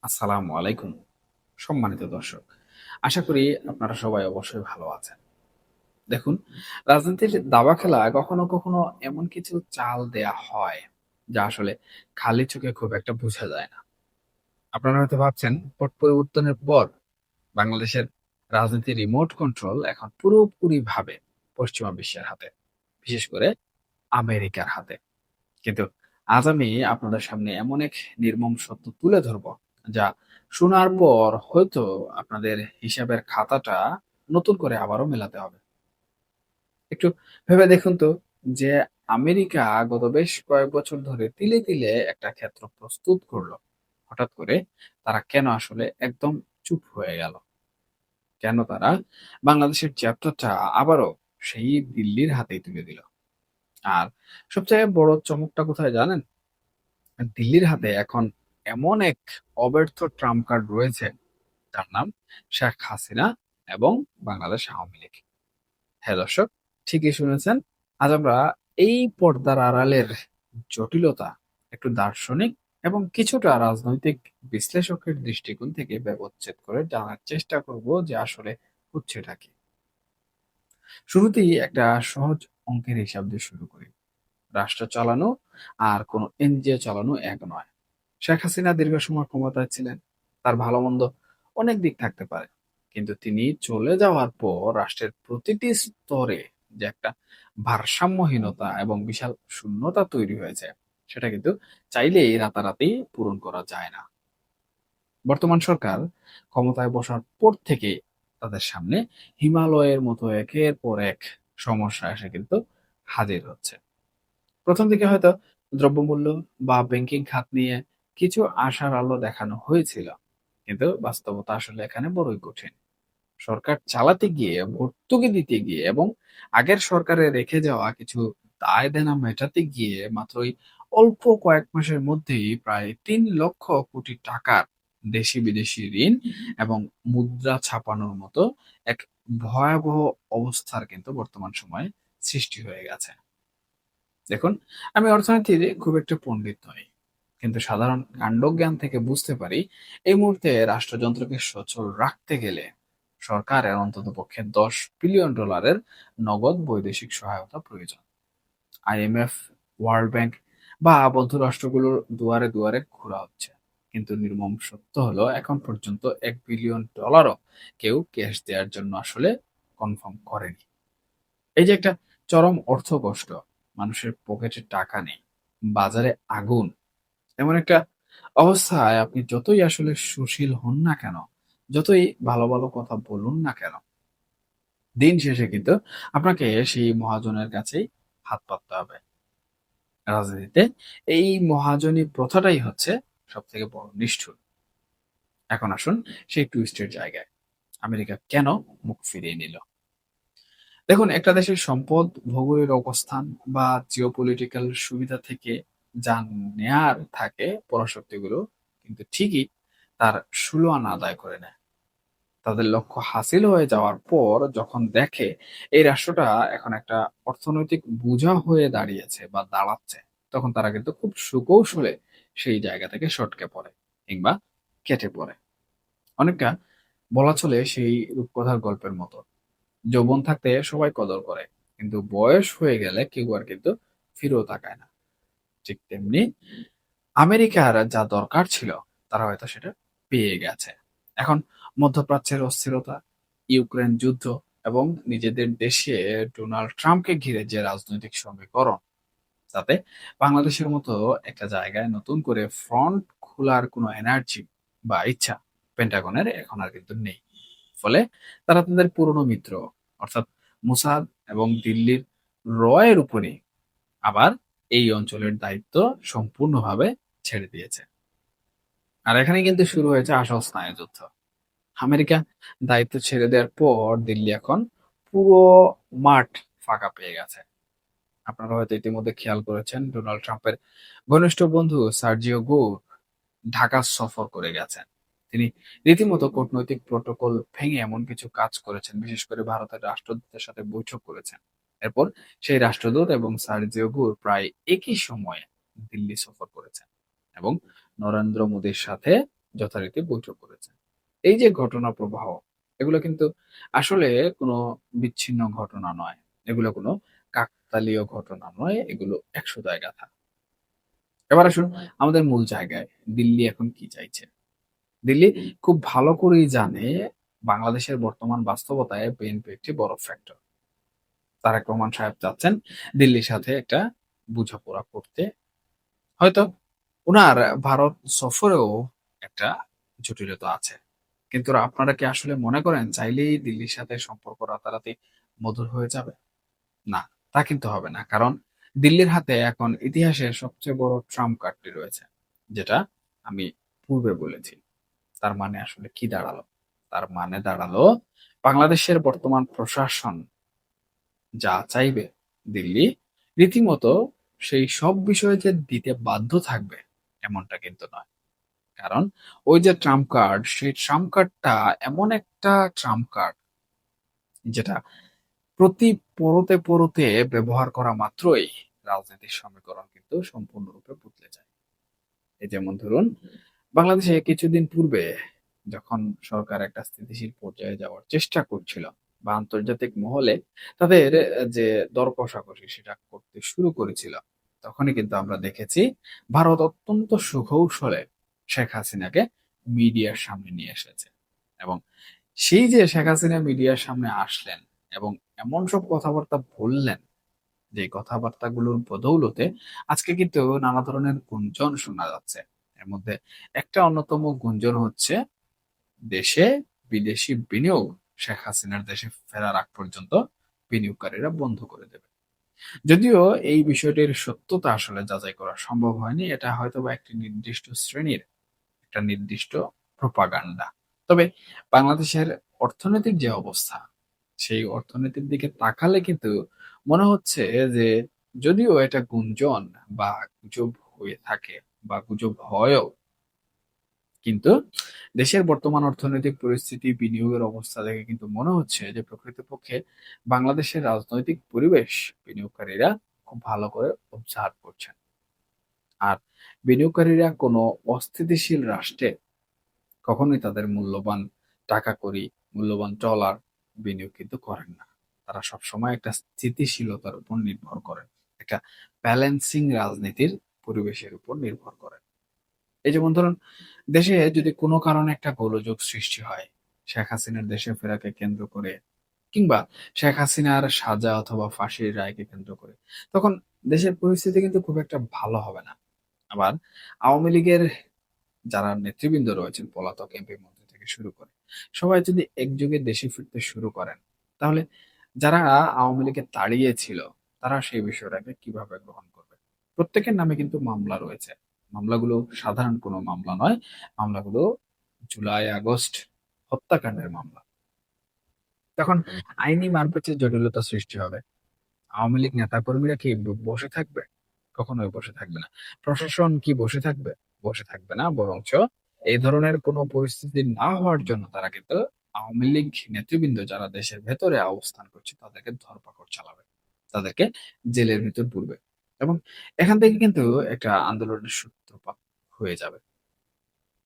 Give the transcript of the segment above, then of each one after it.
আসসালামু আলাইকুম। সম্মানিত দর্শক। আশা করি আপনারা সবাই অবশ্যই ভালো আছেন। দেখুন, রাজনীতির দাবা খেলা কখনো, কখনো এমন কিছু চাল দেয়া হয়, যা আসলে খালি চোখে খুব একটা বোঝা যায় না। আপনারা হয়তো ভাবছেন, পট পরিবর্তনের পর বাংলাদেশের রাজনীতির রিমোট কন্ট্রোল এখন পুরোপুরিভাবে পশ্চিমা বিশ্বের হাতে। বিশেষ করে আমেরিকার হাতে। কিন্তু আজ আমি আপনাদের সামনে এমন এক নির্মম সত্য তুলে ধরব, যা শোনার পর হয়তো আপনাদের হিসাবের খাতাটা নতুন করে আবারও মেলাতে হবে। একটু ভেবে দেখুন তো যে আমেরিকা গত বেশ কয়েক বছর ধরে তিলে তিলে একটা ক্ষেত্র প্রস্তুত করলো। হঠাৎ করে তারা কেন আসলে একদম চুপ হয়ে গেল? কেন তারা বাংলাদেশের চ্যাপ্টারটা আবারও সেই দিল্লির হাতেই তুলে দিল? আর সবচেয়ে বড় চমকটা কোথায় জানেন? দিল্লির হাতে এখন এমন এক অব্যর্থ ট্রাম্প কার্ড রয়েছে, তার নাম শেখ হাসিনা এবং বাংলাদেশ আওয়ামী লীগ। হ্যাঁ দর্শক, ঠিকই শুনেছেন। আজ আমরা এই পর্দার আড়ালের জটিলতা একটু দার্শনিক এবং কিছুটা রাজনৈতিক বিশ্লেষকের দৃষ্টিকোণ থেকে ব্যবচ্ছেদ করে জানার চেষ্টা করব যে আসলে হচ্ছেটা কি। শুরুতেই একটা সহজ অঙ্কের হিসাব দিয়ে শুরু করি। রাষ্ট্র চালানো আর কোনো এনজিও চালানো এক নয়। শেখ হাসিনা দীর্ঘ সময় ক্ষমতায় ছিলেন। তার ভালো-মন্দ অনেক দিক থাকতে পারে। কিন্তু তিনি চলে যাওয়ার পর রাষ্ট্রের প্রতিটি স্তরে যে একটা ভারসাম্যহীনতা এবং বিশাল শূন্যতা তৈরি হয়েছে, সেটা কিন্তু চাইলেই রাতারাতি পূরণ করা যায় না। বর্তমান সরকার ক্ষমতায় বসার পর থেকে তাদের সামনে হিমালয়ের মতো একের পর এক সমস্যা এসে কিন্তু হাজির হচ্ছে। প্রথম দিকে হয়তো দ্রব্যমূল্য বা ব্যাংকিং খাত নিয়ে কিছু আশার আলো দেখানো হয়েছিল, কিন্তু বাস্তবতা আসলে এখানে বড়ই কঠিন। সরকার চালাতে গিয়ে, ভর্তুকি দিতে গিয়ে এবং আগের সরকারে রেখে যাওয়া কিছু দায় দেনা মেটাতে গিয়ে মাত্রই অল্প কয়েক মাসের মধ্যেই প্রায় ৩ লক্ষ কোটি টাকার দেশি বিদেশি ঋণ এবং মুদ্রা ছাপানোর মতো এক ভয়াবহ অবস্থার কিন্তু বর্তমান সময়ে সৃষ্টি হয়ে গেছে। দেখুন, আমি অর্থনীতির খুব একটা পণ্ডিত নই। কিন্তু সাধারণ কাণ্ডজ্ঞান থেকে বুঝতে পারি, এই মুহূর্তে রাষ্ট্রযন্ত্রকে সচল রাখতে গেলে সরকারের অন্ততপক্ষে $10 বিলিয়ন নগদ বৈদেশিক সহায়তা প্রয়োজন। আইএমএফ, ওয়ার্ল্ড ব্যাংক বা বন্ধু রাষ্ট্রগুলোর দুয়ারে দুয়ারে ঘোরা হচ্ছে। কিন্তু নির্মম সত্য হলো এখন পর্যন্ত $1 বিলিয়ন কেউ ক্যাশ দেওয়ার জন্য আসলে কনফার্ম করেনি। এই যে একটা চরম অর্থ কষ্ট, মানুষের পকেটে টাকা নেই, বাজারে আগুন, এমন একটা অবস্থায় আপনি যতই আসলে সুশীল হন না কেন, যতই ভালো ভালো কথা বলুন না কেন, দিন শেষে কিন্তু আপনাকে সেই মহাজনের কাছেই হাত পাততে হবে। রাজনীতিতে এই মহাজনী প্রথাটাই হচ্ছে সব থেকে বড় নিষ্ঠুর। এখন আসুন সেই টুইস্টের জায়গায়। আমেরিকা কেন মুখ ফিরিয়ে নিল? দেখুন, একটা দেশের সম্পদ, ভৌগোলিক অবস্থান বা জিওপলিটিক্যাল সুবিধা থেকে যা নেয়ার থাকে পরাশক্তিগুলো কিন্তু ঠিকই তার ষোলো-আনা আদায় করে নেয়। তাদের লক্ষ্য হাসিল হয়ে যাওয়ার পর যখন দেখে এই রাষ্ট্রটা এখন একটা অর্থনৈতিক বোঝা হয়ে দাঁড়িয়েছে বা দাঁড়াচ্ছে, তখন তারা কিন্তু খুব সুকৌশলে সেই জায়গা থেকে সটকে পড়ে কিংবা কেটে পড়ে। অনেকটা বলা চলে সেই রূপকথার গল্পের মতো। যৌবন থাকতে সবাই কদর করে, কিন্তু বয়স হয়ে গেলে কেউ আর কিন্তু ফিরেও তাকায় না। ঠিক তেমনি আমেরিকার যা দরকার ছিল তারা হয়তো সেটা পেয়ে গেছে। এখন মধ্যপ্রাচ্যের অস্থিরতা, ইউক্রেন যুদ্ধ এবং নিজেদের দেশে ডোনাল্ড ট্রাম্পকে ঘিরে যে রাজনৈতিক সমীকরণ, তাতে বাংলাদেশের মতো একটা জায়গায় নতুন করে ফ্রন্ট খোলার কোনো এনার্জি বা ইচ্ছা পেন্টাগনের এখন আর কিন্তু নেই। ফলে তারা তাদের পুরনো মিত্র অর্থাৎ মোসাদ এবং দিল্লির রয়ের উপরে আবার এই অঞ্চলের দায়িত্ব সম্পূর্ণভাবে ছেড়ে দিয়েছে। আর এখানে কিন্তু শুরু হয়েছে আসল স্নায়ুযুদ্ধ। আমেরিকা দায়িত্ব ছেড়ে দেওয়ার পর দিল্লি এখন পুরো মাঠ ফাঁকা পেয়ে গেছে। আপনারা হয়তো ইতিমধ্যে খেয়াল করেছেন, ডোনাল্ড ট্রাম্পের ঘনিষ্ঠ বন্ধু সার্জিও গুর ঢাকা সফর করে গেছেন। তিনি রীতিমতো কূটনৈতিক প্রটোকল ভেঙে এমন কিছু কাজ করেছেন, বিশেষ করে ভারতের রাষ্ট্রদূতের সাথে বৈঠক করেছেন। এরপর সেই রাষ্ট্রদূত এবং সার্জিও গুর প্রায় একই সময়ে দিল্লি সফর করেছেন এবং নরেন্দ্র মোদীর সাথে যথারীতি বৈঠক করেছে। এই যে ঘটনা প্রবাহ, এগুলো কিন্তু আসলে কোনো বিচ্ছিন্ন ঘটনা নয়। এগুলো কোনো কাকতালীয় ঘটনা নয়। এগুলো একশোদায় গাথা। এবার আসুন আমাদের মূল জায়গায়। দিল্লি এখন কি চাইছে? দিল্লি খুব ভালো করেই জানে বাংলাদেশের বর্তমান বাস্তবতায় বিএনপি একটি বড় ফ্যাক্টর। তারেক রহমান সাহেব চাচ্ছেন দিল্লির সাথে একটা বোঝাপড়া করতে। হয়তো উনার ভারত সফরেও একটা জটিলতা আছে। কিন্তু আপনারা কি আসলে মনে করেন চাইলেই দিল্লির সাথে সম্পর্ক রাতারাতি মধুর হয়ে যাবে? না, তা কিন্তু হবে না। কারণ দিল্লির হাতে এখন ইতিহাসের সবচেয়ে বড় ট্রাম্প কার্ডটি রয়েছে। যেটা আমি পূর্বে বলেছি। তার মানে আসলে কি দাঁড়ালো? তার মানে দাঁড়ালো বাংলাদেশের বর্তমান প্রশাসন যা চাইবে দিল্লি রীতিমতো সেই সব বিষয়ে যে দিতে বাধ্য থাকবে এমনটা কিন্তু নয়। কারণ ওই যে ট্রাম্প কার্ড, সেই ট্রাম্প কার্ডটা এমন একটা ট্রাম্প কার্ড যেটা প্রতি পরতে পরতে ব্যবহার করা মাত্রই রাজনৈতিক সমীকরণ কিন্তু সম্পূর্ণরূপে বদলে যায়। এই যেমন ধরুন বাংলাদেশে কিছুদিন পূর্বে যখন সরকার একটা স্থিতিশীল পর্যায়ে যাওয়ার চেষ্টা করছিল বা আন্তর্জাতিক মহলে তাদের যে দর কষাকষি সেটা করতে শুরু করেছিল, তখনই কিন্তু আমরা দেখেছি ভারত অত্যন্ত সুকৌশলে শেখ হাসিনাকে মিডিয়ার সামনে নিয়ে এসেছে। এবং সেই যে শেখ হাসিনা মিডিয়ার সামনে আসলেন এবং এমন সব কথাবার্তা বললেন, যে কথাবার্তাগুলোর বদৌলতে আজকে কিন্তু নানা ধরনের গুঞ্জন শোনা যাচ্ছে। এর মধ্যে একটা অন্যতম গুঞ্জন হচ্ছে দেশে বিদেশি বিনিয়োগ শেখ হাসিনার দেশে ফেরার আগ পর্যন্ত বিনিয়োগকারীরা বন্ধ করে দেবে। যদিও এই বিষয়টির সত্যতা আসলে যাচাই করা সম্ভব হয়নি, এটা হয়তোবা একটি নির্দিষ্ট শ্রেণীর একটা নির্দিষ্ট প্রপাগান্ডা। তবে বাংলাদেশের অর্থনৈতিক যে অবস্থা, সেই অর্থনীতির দিকে তাকালে কিন্তু মনে হচ্ছে যে যদিও এটা গুঞ্জন বা গুজব হয়ে থাকে বা গুজব হয়ও, কিন্তু দেশের বর্তমান অর্থনৈতিক পরিস্থিতি, বিনিয়োগের অবস্থা দেখে কিন্তু মনে হচ্ছে যে প্রকৃতপক্ষে বাংলাদেশের রাজনৈতিক পরিবেশ বিনিয়োগকারীরা খুব ভালো করে অবজার্ভ করছেন। আর বিনিয়োগকারীরা কোনো অস্থিতিশীল রাষ্ট্রে কখনোই তাদের মূল্যবান টাকা কড়ি, মূল্যবান ডলার বিনিয়োগ কিন্তু করেন না। তারা সবসময় একটা স্থিতিশীলতার উপর নির্ভর করেন। একটা ব্যালেন্সিং রাজনীতির পরিবেশের উপর নির্ভর করেন। এই যেমন ধরুন দেশে যদি কোনো কারণে একটা গোলযোগ সৃষ্টি হয়, শেখ হাসিনার দেশে ফেরাকে কেন্দ্র করে কিংবা শেখ হাসিনার সাজা অথবা ফাঁসির রায়কে কেন্দ্র করে, তখন দেশের পরিস্থিতি কিন্তু খুব একটা ভালো হবে না। আবার আওয়ামী লীগের যারা নেতৃবৃন্দ রয়েছেন পলাতক এমপি মন্ত্রী থেকে শুরু করে সবাই যদি একযোগে দেশে ফিরতে শুরু করেন, তাহলে যারা আওয়ামী লীগকে তাড়িয়েছিল তারা সেই বিষয়টাকে কিভাবে গ্রহণ করবে? প্রত্যেকের নামে কিন্তু মামলা রয়েছে। মামলাগুলো সাধারণ কোনো মামলা নয়। মামলাগুলো জুলাই আগস্ট হত্যাকাণ্ডের মামলা। তখন আইনি মারপ্যাচের জটিলতা সৃষ্টি হবে। আওয়ামী লীগ নেতাকর্মীরা কি বসে থাকবে? কখনোই বসে থাকবে না। প্রশাসন কি বসে থাকবে? বসে থাকবে না। বরঞ্চ এই ধরনের কোনো পরিস্থিতি না হওয়ার জন্য তারা কিন্তু আওয়ামী লীগ নেতৃবৃন্দ যারা দেশের ভেতরে অবস্থান করছে তাদেরকে ধরপাকড় চালাবে। তাদেরকে জেলের ভিতর পুরবে। এবং এখান থেকে কিন্তু একটা আন্দোলনের সূত্রপাত হয়ে যাবে।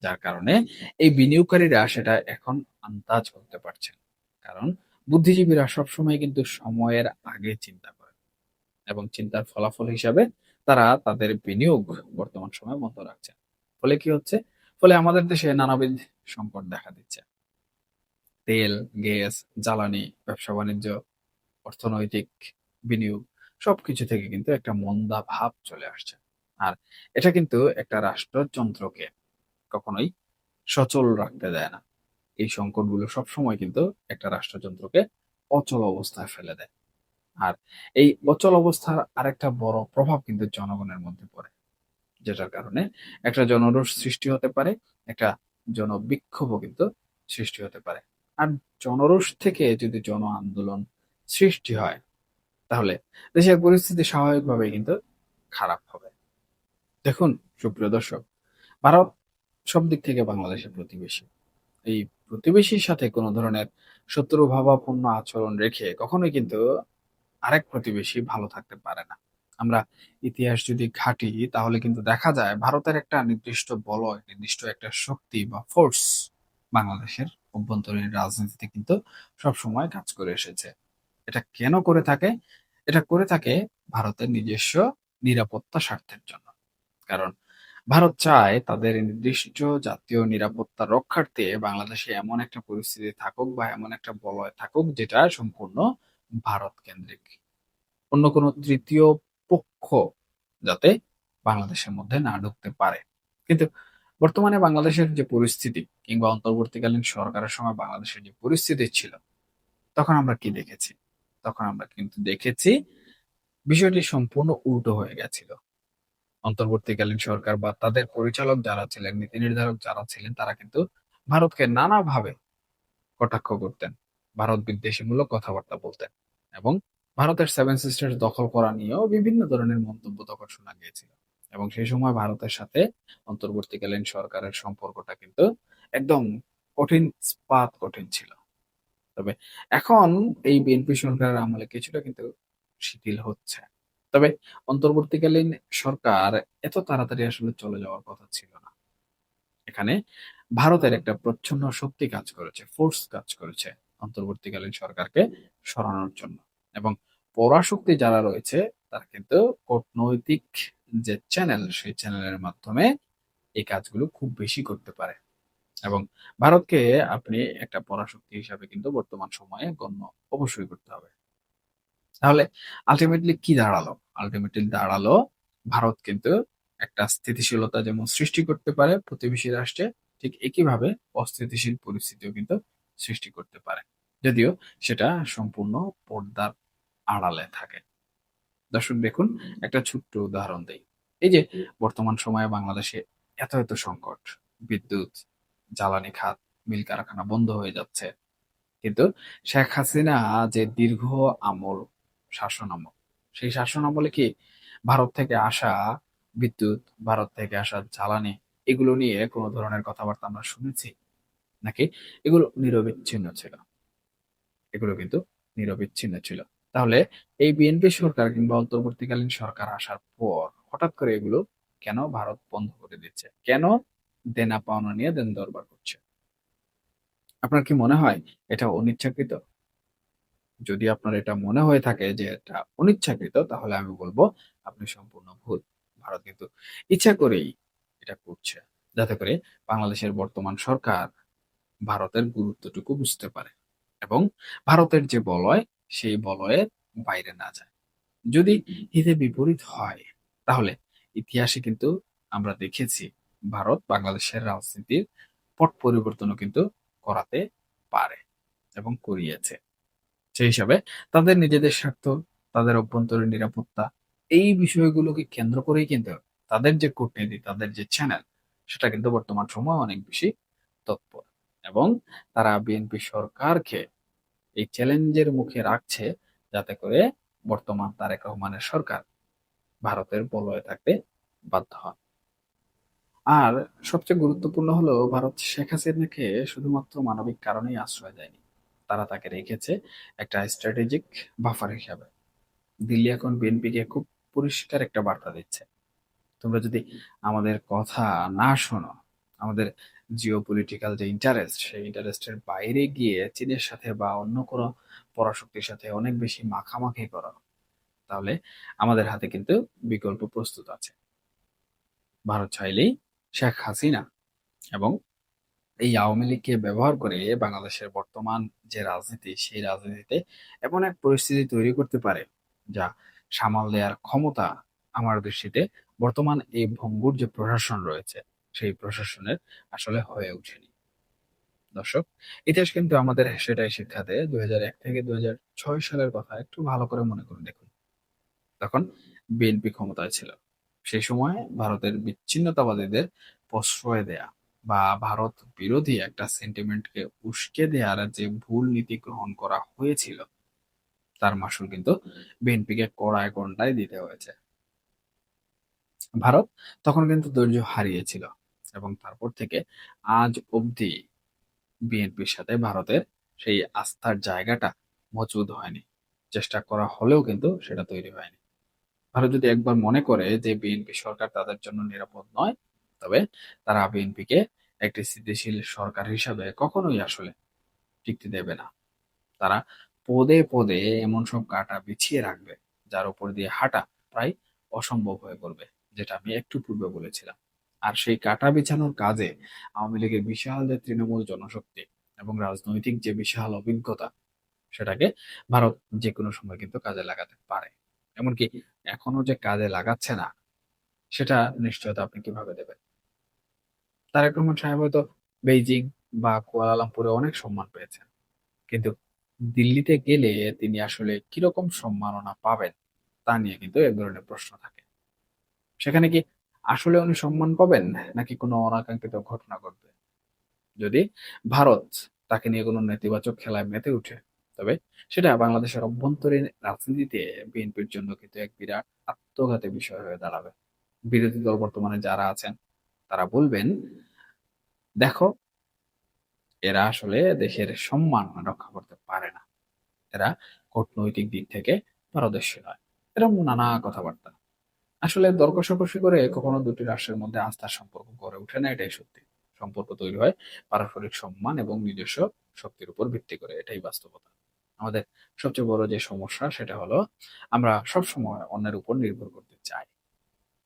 যার কারণে এই বিনিয়োগকারীরা সেটা এখন আন্দাজ করতে পারছেন। কারণ বুদ্ধিজীবীরা সবসময় কিন্তু সময়ের আগে চিন্তা করে। এবং চিন্তার ফলাফল হিসাবে তারা তাদের বিনিয়োগ বর্তমান সময়ে বন্ধ রাখছেন। ফলে কি হচ্ছে? ফলে আমাদের দেশে নানাবিধ সংকট দেখা দিচ্ছে। তেল, গ্যাস, জ্বালানি, ব্যবসা-বাণিজ্য, অর্থনৈতিক বিনিয়োগ সবকিছু থেকে কিন্তু একটা মন্দা ভাব চলে আসছে। আর এটা কিন্তু একটা রাষ্ট্রযন্ত্রকে কখনোই সচল রাখতে দেয় না। এই সংকটগুলো সবসময় কিন্তু একটা রাষ্ট্রযন্ত্রকে অচল অবস্থায় ফেলে দেয়। আর এই অচল অবস্থার আরেকটা বড় প্রভাব কিন্তু জনগণের মধ্যে পড়ে। যেটার কারণে একটা জনরোষ সৃষ্টি হতে পারে, একটা জনবিক্ষোভও কিন্তু সৃষ্টি হতে পারে। আর জনরোষ থেকে যদি জন আন্দোলন সৃষ্টি হয়, তাহলে দেশের পরিস্থিতি স্বাভাবিকভাবেই কিন্তু খারাপ হবে। দেখুন সুপ্রিয় দর্শক, ভারত সব দিক থেকে বাংলাদেশের প্রতিবেশী। এই প্রতিবেশীর সাথে কোনো ধরনের শত্রুভাবাপন্ন আচরণ রেখে কখনোই কিন্তু আরেক প্রতিবেশী ভালো থাকতে পারে না। আমরা ইতিহাস যদি ঘাঁটি তাহলে কিন্তু দেখা যায় ভারতের একটা নির্দিষ্ট বলয়, নির্দিষ্ট একটা শক্তি বা ফোর্স বাংলাদেশের অভ্যন্তরীণ রাজনীতিতে কিন্তু সবসময় কাজ করে এসেছে। এটা কেন করে থাকে? এটা করে থাকে ভারতের নিজস্ব নিরাপত্তা স্বার্থের জন্য। কারণ ভারত চায় তাদের নির্দিষ্ট জাতীয় নিরাপত্তা রক্ষার্থে বাংলাদেশে এমন একটা পরিস্থিতি থাকুক বা এমন একটা বলয় থাকুক যেটা সম্পূর্ণ ভারত কেন্দ্রিক। অন্য কোনো তৃতীয় পক্ষ যাতে বাংলাদেশের মধ্যে না ঢুকতে পারে। কিন্তু বর্তমানে বাংলাদেশের যে পরিস্থিতি কিংবা অন্তর্বর্তীকালীন সরকারের সময় বাংলাদেশের যে পরিস্থিতি ছিল, তখন আমরা কি দেখেছি? তখন আমরা কিন্তু দেখেছি বিষয়টি সম্পূর্ণ উল্টো হয়ে গেছিল। অন্তর্বর্তীকালীন সরকার বা তাদের পরিচালক যারা ছিলেন, নীতি নির্ধারক যারা ছিলেন, তারা কিন্তু ভারতকে নানাভাবে কটাক্ষ করতেন। ভারত বিদ্বেষীমূলক কথাবার্তা বলতেন এবং ভারতের সেভেন সিস্টার্স দখল করা নিয়েও বিভিন্ন ধরনের মন্তব্য তখন শোনা গিয়েছিল। এবং সেই সময় ভারতের সাথে অন্তর্বর্তীকালীন সরকারের সম্পর্কটা কিন্তু একদম কঠিন, ইস্পাত কঠিন ছিল। তবে এখন এই বিএনপি সরকারের আমলে কিছুটা কিন্তু শিথিল হচ্ছে। তবে অন্তর্বর্তীকালীন সরকার এত তাড়াতাড়ি আসলে চলে যাওয়ার কথা ছিল না। এখানে ভারতের একটা প্রচ্ছন্ন শক্তি কাজ করেছে, ফোর্স কাজ করেছে অন্তর্বর্তীকালীন সরকারকে সরানোর জন্য। এবং পরাশক্তি যারা রয়েছে তারা কিন্তু কূটনৈতিক যে চ্যানেল, সেই চ্যানেলের মাধ্যমে এই কাজগুলো খুব বেশি করতে পারে। এবং ভারতকে আপনি একটা পরাশক্তি হিসাবে কিন্তু বর্তমান সময়ে গণ্য অবশ্যই করতে হবে। তাহলে আলটিমেটলি কি দাঁড়ালো? আলটিমেটলি দাঁড়ালো ভারত কিন্তু একটা স্থিতিশীলতা যেমন সৃষ্টি করতে পারে প্রতিবেশী রাষ্ট্রে, ঠিক একইভাবে অস্থিতিশীল পরিস্থিতিও কিন্তু সৃষ্টি করতে পারে। যদিও সেটা সম্পূর্ণ পর্দার আড়ালে থাকে। দর্শক দেখুন, একটা ছোট্ট উদাহরণ দেই। এই যে বর্তমান সময়ে বাংলাদেশে এত সংকট, বিদ্যুৎ, জ্বালানি খাত, মিল কারখানা বন্ধ হয়ে যাচ্ছে। কিন্তু শেখ হাসিনা যে দীর্ঘ আমল, শাসন আমল, সেই শাসন আমলে কি ভারত থেকে আসা বিদ্যুৎ, ভারত থেকে আসা জ্বালানি, এগুলো নিয়ে কোনো ধরনের কথাবার্তা আমরা শুনেছি? নাকি এগুলো নিরবিচ্ছিন্ন ছিল? এগুলো কিন্তু নিরবিচ্ছিন্ন ছিল। তাহলে এই বিএনপি সরকার কিংবা অন্তর্বর্তীকালীন সরকার আসার পর হঠাৎ করে এগুলো কেন ভারত বন্ধ করে দিচ্ছে? কেন দেনা পাওনা নিয়ে দেন দরবার করছে? আপনার কি মনে হয় এটা অনিচ্ছাকৃত? যদি আপনার এটা মনে হয়ে থাকে যে এটা অনিচ্ছাকৃত, তাহলে আমি বলব আপনি সম্পূর্ণ ভুল। ভারত কিন্তু ইচ্ছা করেই এটা করছে। যাতে করে বাংলাদেশের বর্তমান সরকার ভারতের গুরুত্বটুকু বুঝতে পারে এবং ভারতের যে বলয়, সেই বলয়ের বাইরে না যায়। যদি হিতে বিপরীত হয়, তাহলে ইতিহাসে কিন্তু আমরা দেখেছি ভারত বাংলাদেশের রাজনীতির পট পরিবর্তনও কিন্তু করাতে পারে এবং করিয়েছে। সেই হিসাবে তাদের নিজেদের স্বার্থ, তাদের অভ্যন্তরীণ নিরাপত্তা, এই বিষয়গুলোকে কেন্দ্র করেই কিন্তু তাদের যে কূটনীতি, তাদের যে চ্যানেল, সেটা কিন্তু বর্তমান সময়ে অনেক বেশি তৎপর। এবং তারা বিএনপি সরকারকে এই চ্যালেঞ্জের মুখে রাখছে যাতে করে বর্তমান তারেক রহমানের সরকার ভারতের বলয়ে থাকতে বাধ্য হন। আর সবচেয়ে গুরুত্বপূর্ণ হলো ভারত শেখ হাসিনাকে শুধুমাত্র মানবিক কারণেই আশ্রয় দেয়নি। তারা তাকে রেখেছে একটা স্ট্র্যাটেজিক বাফার হিসাবে। দিল্লি এখন বিএনপিকে খুব পরিষ্কার একটা বার্তা দিচ্ছে। তোমরা যদি আমাদের কথা না শোনো, আমাদের জিও পলিটিক্যাল যে ইন্টারেস্ট, সেই ইন্টারেস্টের বাইরে গিয়ে চীনের সাথে বা অন্য কোনো পরাশক্তির সাথে অনেক বেশি মাখামাখি করো, তাহলে আমাদের হাতে কিন্তু বিকল্প প্রস্তুত আছে। ভারত চাইলেই শেখ হাসিনা এবং এই আওয়ামী লীগকে ব্যবহার করে বাংলাদেশের বর্তমান যে রাজনীতি, সেই রাজনীতিতে এমন এক পরিস্থিতি তৈরি করতে পারে যা সামাল দেওয়ার ক্ষমতা আমার দৃষ্টিতে বর্তমান এই ভঙ্গুর যে প্রশাসন রয়েছে, সেই প্রশাসনের আসলে হয়ে ওঠেনি। দর্শক, ইতিহাস কিন্তু আমাদের সেটাই শিক্ষা দেয়। 2001 থেকে 2006 সালের কথা একটু ভালো করে মনে করে দেখুন। তখন বিএনপি ক্ষমতায় ছিল। সেই সময় ভারতের বিচ্ছিন্নতাবাদীদের প্রশ্রয় দেয়া বা ভারত বিরোধী একটা সেন্টিমেন্টকে উস্কে দেওয়ার যে ভুল নীতি গ্রহণ করা হয়েছিল, তার মাসুল কিন্তু বিএনপিকে কড়ায় গণ্ডায় দিতে হয়েছে। ভারত তখন কিন্তু ধৈর্য হারিয়েছিল এবং তারপর থেকে আজ অবধি বিএনপির সাথে ভারতের সেই আস্থার জায়গাটা মজবুত হয়নি। চেষ্টা করা হলেও কিন্তু সেটা তৈরি হয়নি। ভারত যদি একবার মনে করে যে বিএনপি সরকার তাদের জন্য নিরাপদ নয়, তবে তারা বিএনপিকে একটি স্থিতিশীল সরকার হিসাবে কখনোই আসলে টিকতে দেবে না। তারা পদে পদে এমন সব কাঁটা বিছিয়ে রাখবে যার উপর দিয়ে হাঁটা প্রায় অসম্ভব হয়ে পড়বে, যেটা আমি একটু পূর্বে বলেছিলাম। আর সেই কাঁটা বিছানোর কাজে আওয়ামী লীগের বিশাল যে তৃণমূল জনশক্তি এবং রাজনৈতিক যে বিশাল অভিজ্ঞতা, সেটাকে ভারত যে কোনো সময় কিন্তু কাজে লাগাতে পারে। এমনকি এখনো যে কাজে লাগাচ্ছে না, সেটা নিশ্চয়তা আপনি কিভাবে দেবেন? তারেক রহমান সাহেব হয়তো বেইজিং বা কুয়ালালামপুরে অনেক সম্মান পেয়েছেন, কিন্তু দিল্লিতে গেলে তিনি আসলে কিরকম সম্মাননা পাবেন তা নিয়ে কিন্তু এক ধরনের প্রশ্ন থাকে। সেখানে কি আসলে উনি সম্মান পাবেন, নাকি কোনো অনাকাঙ্ক্ষিত ঘটনা ঘটবে? যদি ভারত তাকে নিয়ে কোনো নেতিবাচক খেলায় মেতে উঠে, তবে সেটা বাংলাদেশের অভ্যন্তরীণ রাজনীতিতে বিএনপির জন্য কিন্তু এক বিরাট আত্মঘাতী বিষয় হয়ে দাঁড়াবে। বিরোধী দল বর্তমানে যারা আছেন, তারা বলবেন, দেখো, এরা আসলে দেশের সম্মান রক্ষা করতে পারে না, এরা কূটনৈতিক দিক থেকে পারদর্শী নয়, এরকম নানা কথাবার্তা। আসলে দর কষাকষি করে কখনো দুটি রাষ্ট্রের মধ্যে আস্থার সম্পর্ক গড়ে ওঠে না, এটাই সত্যি। সম্পর্ক তৈরি হয় পারস্পরিক সম্মান এবং নিজস্ব শক্তির উপর ভিত্তি করে, এটাই বাস্তবতা। আমাদের সবচেয়ে বড় যে সমস্যা সেটা হলো আমরা সবসময় অন্যের উপর নির্ভর করতে চাই।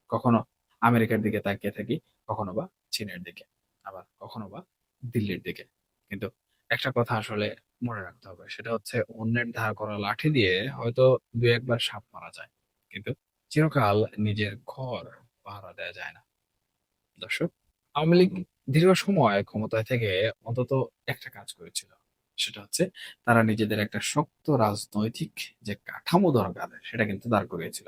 কখনো আমেরিকার দিকে তাকিয়ে থাকি, কখনো বা চীনের দিকে, আবার কখনো বা দিল্লির দিকে। কিন্তু একটা কথা আসলে মনে রাখতে হবে, সেটা হচ্ছে অন্যের ধার করা লাঠি দিয়ে হয়তো দু একবার সাপ মারা যায়, কিন্তু চিরকাল নিজের ঘর পাহারা দেওয়া যায় না। দর্শক, আওয়ামী লীগ দীর্ঘ সময় ক্ষমতায় থেকে অন্তত একটা কাজ করেছিল, সেটা হচ্ছে তারা নিজেদের একটা শক্ত রাজনৈতিক যে কাঠামো দরকার সেটা কিন্তু দাঁড় করিয়েছিল,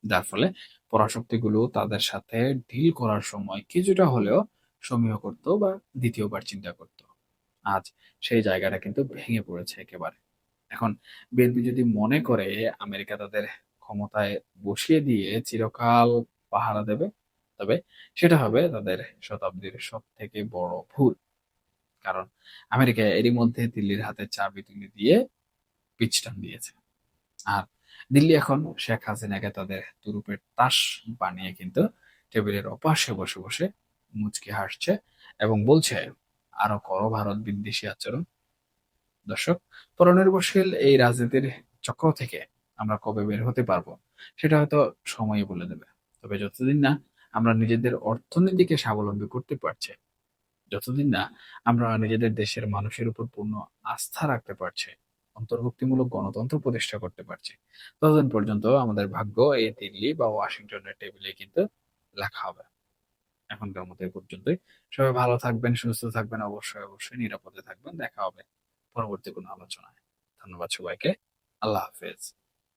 যার ফলে পরাশক্তিগুলো তাদের সাথে ডিল করার সময় কিছুটা হলেও সমীহ করত বা দ্বিতীয়বার চিন্তা করত। আজ সেই জায়গাটা কিন্তু ভেঙে পড়েছে একেবারে। এখন বিএনপি যদি মনে করে আমেরিকা তাদের ক্ষমতায় বসিয়ে দিয়ে চিরকাল পাহারা দেবে, তবে সেটা হবে তাদের শতাব্দীর সব থেকে বড় ভুল। কারণ আমেরিকা এরই মধ্যে দিল্লির হাতে চাবি তুলে দিয়ে পিচ টান দিয়েছে। আর দিল্লি এখন শেখ হাসিনাকে তাদের তুরুপের তাস বানিয়ে কিন্তু টেবিলের ওপাশে বসে বসে মুচকি হাসছে এবং বলছে, আরো করো ভারত বিদ্বেষী আচরণ। দর্শক, পরনির্ভরশীল এই রাজনীতির চক্র থেকে আমরা কবে বের হতে পারবো সেটা হয়তো সময়ই বলে দেবে। তবে যতদিন না আমরা নিজেদের অর্থনীতিকে স্বাবলম্বী করতে পারছি, যতদিন না আমরা নিজেদের দেশের মানুষের উপর পূর্ণ আস্থা রাখতে পারছি, অন্তর্ভুক্তিমূলক গণতন্ত্র প্রতিষ্ঠা করতে পারছি, ততদিন পর্যন্ত আমাদের ভাগ্য এই দিল্লি বা ওয়াশিংটনের টেবিলে কিন্তু লেখা হবে। এখনকার মতো এই পর্যন্তই। সবাই ভালো থাকবেন, সুস্থ থাকবেন, অবশ্যই অবশ্যই নিরাপদে থাকবেন। দেখা হবে পরবর্তী কোনো আলোচনায়। ধন্যবাদ সবাইকে। আল্লাহ হাফেজ।